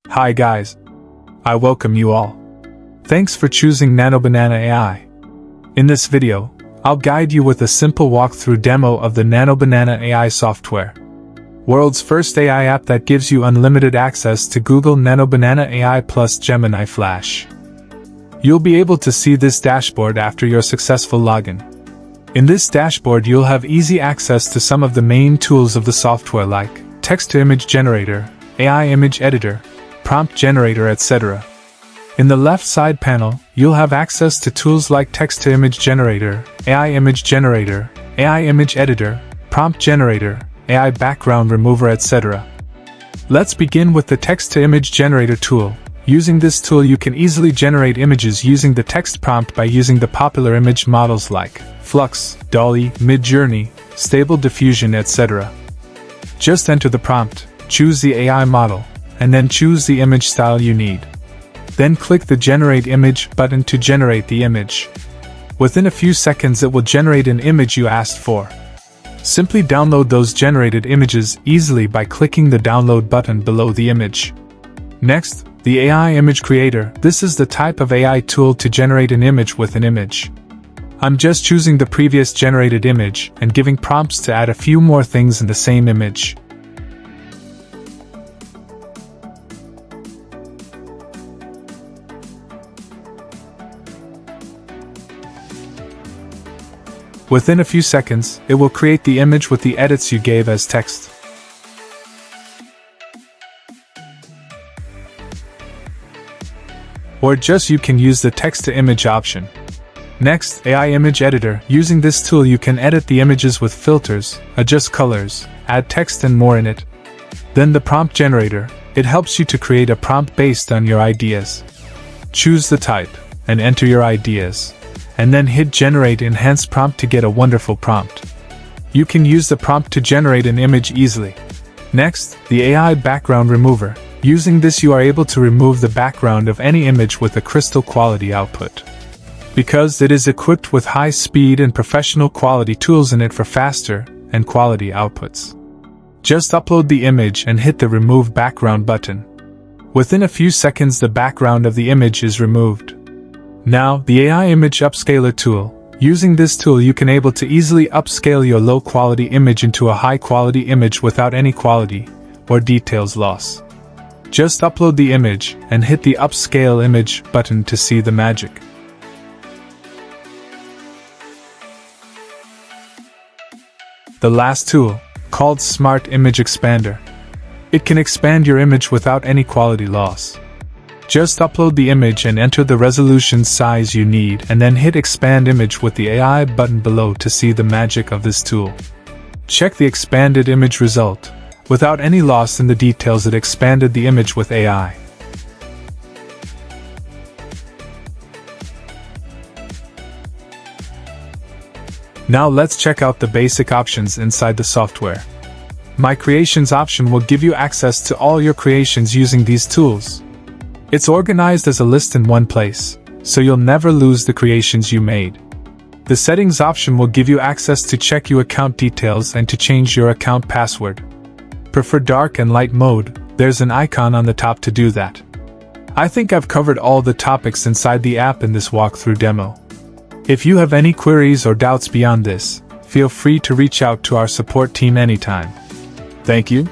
Hi guys. I welcome you all. Thanks for choosing NanoBanana AI. In this video, I'll guide you with a simple walkthrough demo of the NanoBanana AI software. World's first AI app that gives you unlimited access to Google NanoBanana AI plus Gemini Flash. You'll be able to see this dashboard after your successful login. In this dashboard you'll have easy access to some of the main tools of the software like text-to-image generator, AI image editor, prompt generator, etc. In the left side panel, you'll have access to tools like text-to-image generator, AI image generator, AI image editor, prompt generator, AI background remover, etc. Let's begin with the text-to-image generator tool. Using this tool you can easily generate images using the text prompt by using the popular image models like Flux, DALL-E, Midjourney, Stable Diffusion, etc. Just enter the prompt, choose the AI model, and then choose the image style you need. Then click the Generate Image button to generate the image. Within a few seconds it will generate an image you asked for. Simply download those generated images easily by clicking the Download button below the image. Next, the AI Image Creator. This is the type of AI tool to generate an image with an image. I'm just choosing the previous generated image and giving prompts to add a few more things in the same image. Within a few seconds, it will create the image with the edits you gave as text. Or just you can use the text-to-image option. Next, AI Image Editor. Using this tool you can edit the images with filters, adjust colors, add text and more in it. Then the prompt generator. It helps you to create a prompt based on your ideas. Choose the type, and enter your ideas. And then hit Generate Enhanced Prompt to get a wonderful prompt. You can use the prompt to generate an image easily. Next, the AI Background Remover. Using this you are able to remove the background of any image with a crystal quality output. Because it is equipped with high speed and professional quality tools in it for faster and quality outputs. Just upload the image and hit the Remove Background button. Within a few seconds the background of the image is removed. Now, the AI Image Upscaler tool. Using this tool you can able to easily upscale your low-quality image into a high-quality image without any quality or details loss. Just upload the image and hit the Upscale Image button to see the magic. The last tool, called Smart Image Expander. It can expand your image without any quality loss. Just upload the image and enter the resolution size you need and then hit Expand Image with the AI button below to see the magic of this tool. Check the expanded image result. Without any loss in the details it expanded the image with AI. Now let's check out the basic options inside the software. My Creations option will give you access to all your creations using these tools. It's organized as a list in one place, so you'll never lose the creations you made. The Settings option will give you access to check your account details and to change your account password. Prefer dark and light mode. There's an icon on the top to do that. I think I've covered all the topics inside the app in this walkthrough demo. If you have any queries or doubts beyond this, feel free to reach out to our support team anytime. Thank you.